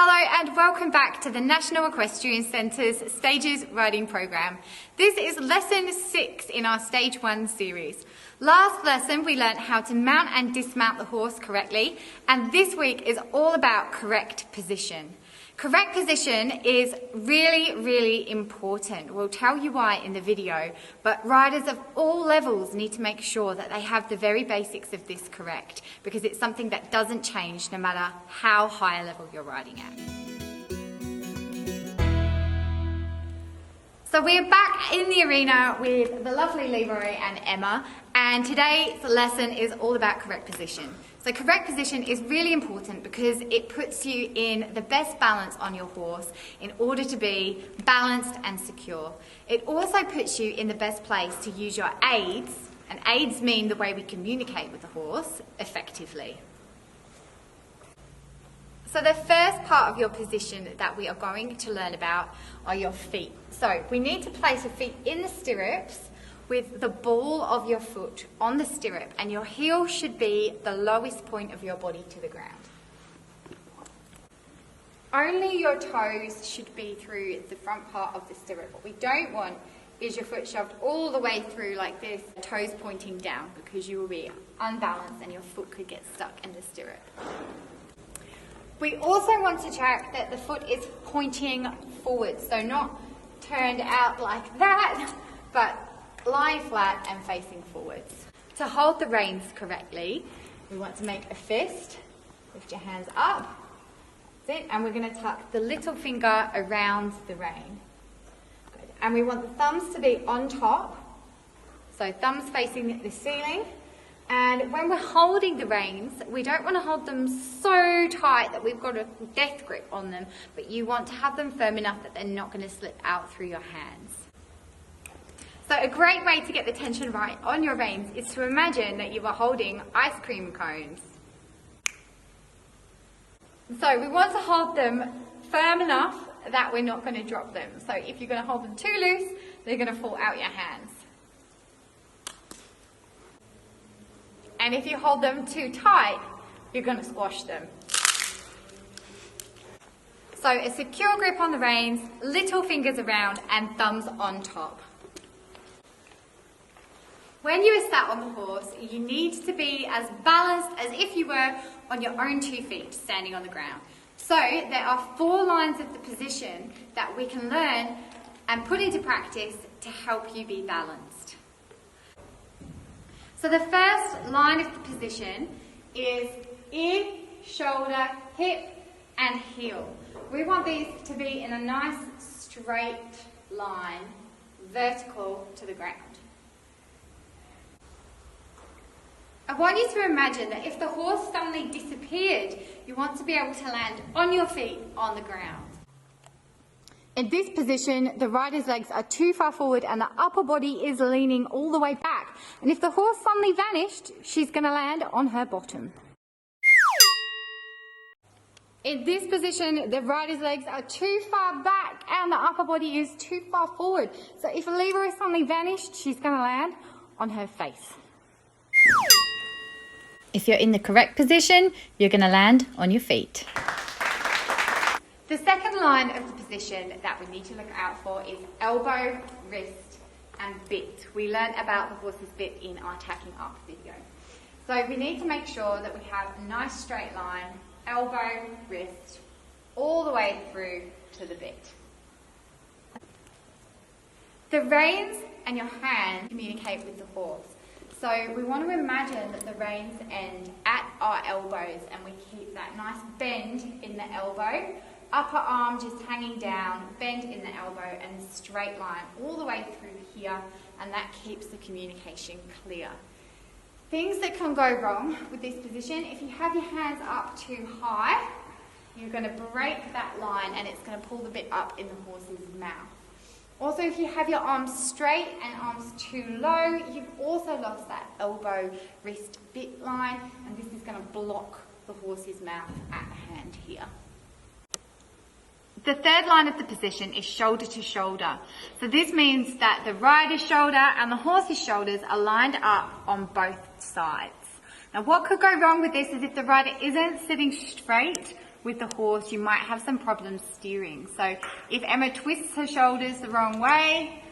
Hello and welcome back to the National Equestrian Centre's Stages Riding Programme. This is lesson 6 in our Stage 1 series. Last lesson we learnt how to mount and dismount the horse correctly, and this week is all about correct position. Correct position is really important. We'll tell you why in the video, but riders of all levels need to make sure that they have the very basics of this correct, because it's something that doesn't change no matter how high a level you're riding at. So we're back in the arena with the lovely Leroy and Emma, and today's lesson is all about correct position. So correct position is really important because it puts you in the best balance on your horse in order to be balanced and secure. It also puts you in the best place to use your aids, and aids mean the way we communicate with the horse effectively. So the first part of your position that we are going to learn about are your feet. So we need to place your feet in the stirrups with the ball of your foot on the stirrup, and your heel should be the lowest point of your body to the ground. Only your toes should be through the front part of the stirrup. What we don't want is your foot shoved all the way through like this, toes pointing down, because you will be unbalanced and your foot could get stuck in the stirrup. We also want to check that the foot is pointing forward, so not turned out like that, but lying flat and facing forwards. To hold the reins correctly, we want to make a fist. Lift your hands up. That's it. And we're going to tuck the little finger around the rein. Good. And we want the thumbs to be on top. So thumbs facing the ceiling. And when we're holding the reins, we don't want to hold them so tight that we've got a death grip on them, but you want to have them firm enough that they're not going to slip out through your hands. So a great way to get the tension right on your reins is to imagine that you are holding ice cream cones. So we want to hold them firm enough that we're not going to drop them. So if you're going to hold them too loose, they're going to fall out your hands. And if you hold them too tight, you're going to squash them. So a secure grip on the reins, little fingers around and thumbs on top. When you are sat on the horse, you need to be as balanced as if you were on your own 2 feet standing on the ground. So there are 4 lines of the position that we can learn and put into practice to help you be balanced. So the first line of the position is ear, shoulder, hip and heel. We want these to be in a nice straight line, vertical to the ground. I want you to imagine that if the horse suddenly disappeared, you want to be able to land on your feet on the ground. In this position, the rider's legs are too far forward and the upper body is leaning all the way back. And if the horse suddenly vanished, she's going to land on her bottom. In this position, the rider's legs are too far back and the upper body is too far forward. So if Leroy suddenly vanished, she's going to land on her face. If you're in the correct position, you're going to land on your feet. The second line of the position that we need to look out for is elbow, wrist and bit. We learned about the horse's bit in our tacking up video. So we need to make sure that we have a nice straight line, elbow, wrist, all the way through to the bit. The reins and your hand communicate with the horse. So we want to imagine that the reins end at our elbows and we keep that nice bend in the elbow, upper arm just hanging down, bend in the elbow and straight line all the way through here, and that keeps the communication clear. Things that can go wrong with this position, if you have your hands up too high, you're going to break that line and it's going to pull the bit up in the horse's mouth. Also, if you have your arms straight and arms too low, you've also lost that elbow, wrist, bit line, and this is going to block the horse's mouth at the hand here. The third line of the position is shoulder to shoulder. So this means that the rider's shoulder and the horse's shoulders are lined up on both sides. Now what could go wrong with this is if the rider isn't sitting straight with the horse, you might have some problems steering. So if Emma twists her shoulders the wrong way,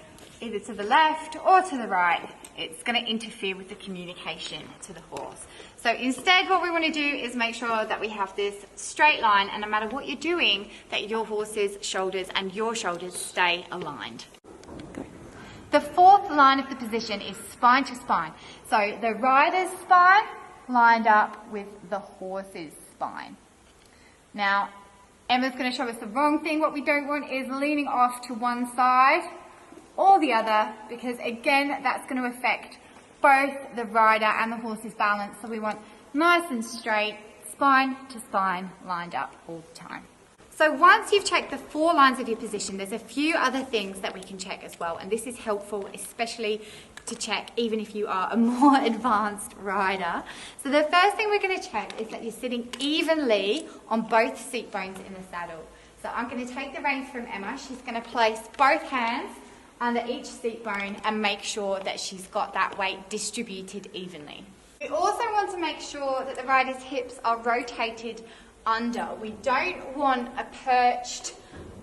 either to the left or to the right, it's going to interfere with the communication to the horse. So instead, what we want to do is make sure that we have this straight line, and no matter what you're doing, that your horse's shoulders and your shoulders stay aligned. The fourth line of the position is spine to spine. So the rider's spine lined up with the horse's spine. Now, Emma's going to show us the wrong thing. What we don't want is leaning off to one side or the other, because again, that's going to affect both the rider and the horse's balance. So we want nice and straight, spine to spine, lined up all the time. So once you've checked the 4 lines of your position, there's a few other things that we can check as well. And this is helpful, especially to check even if you are a more advanced rider. So the first thing we're going to check is that you're sitting evenly on both seat bones in the saddle. So I'm going to take the reins from Emma. She's going to place both hands under each seat bone and make sure that she's got that weight distributed evenly. We also want to make sure that the rider's hips are rotated under. We don't want a perched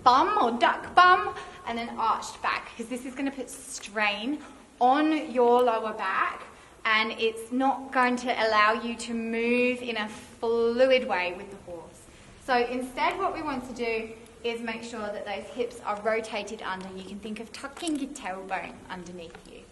bum or duck bum and an arched back, because this is going to put strain on your lower back and it's not going to allow you to move in a fluid way with the horse. So instead, what we want to do is make sure that those hips are rotated under. You can think of tucking your tailbone underneath you.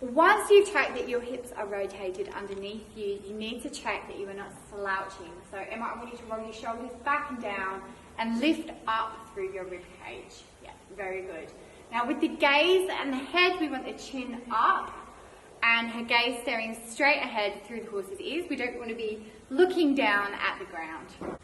Once you've checked that your hips are rotated underneath you, you need to check that you are not slouching. So Emma, I want you to roll your shoulders back and down and lift up through your rib cage. Yeah, very good. Now with the gaze and the head, we want the chin up and her gaze staring straight ahead through the horse's ears. We don't want to be looking down at the ground.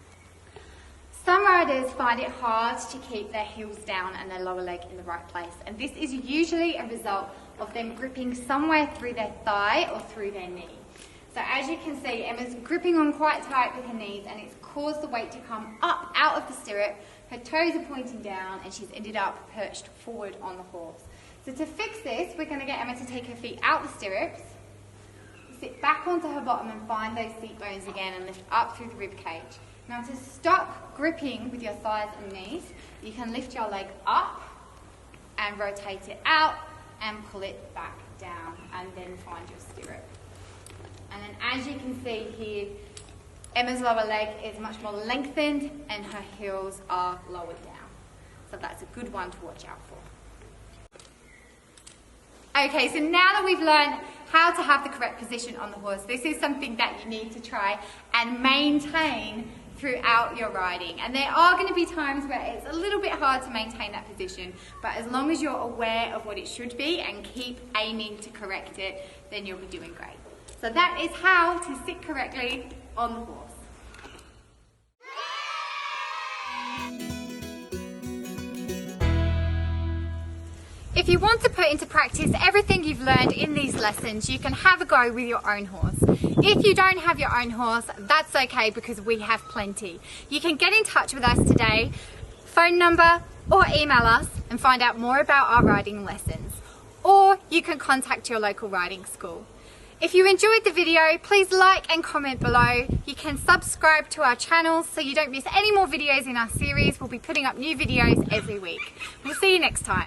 Some riders find it hard to keep their heels down and their lower leg in the right place, and this is usually a result of them gripping somewhere through their thigh or through their knee. So as you can see, Emma's gripping on quite tight with her knees, and it's caused the weight to come up out of the stirrup. Her toes are pointing down and she's ended up perched forward on the horse. So to fix this, we're going to get Emma to take her feet out the stirrups, sit back onto her bottom and find those seat bones again and lift up through the rib cage. Now to stop gripping with your thighs and knees, you can lift your leg up and rotate it out and pull it back down and then find your stirrup. And then as you can see here, Emma's lower leg is much more lengthened and her heels are lowered down. So that's a good one to watch out for. Okay, so now that we've learned how to have the correct position on the horse, this is something that you need to try and maintain throughout your riding. And there are going to be times where it's a little bit hard to maintain that position, but as long as you're aware of what it should be and keep aiming to correct it, then you'll be doing great. So that is how to sit correctly on the horse. If you want to put into practice everything you've learned in these lessons, you can have a go with your own horse. If you don't have your own horse, that's okay, because we have plenty. You can get in touch with us today, phone number or email us and find out more about our riding lessons. Or you can contact your local riding school. If you enjoyed the video, please like and comment below. You can subscribe to our channel so you don't miss any more videos in our series. We'll be putting up new videos every week. We'll see you next time.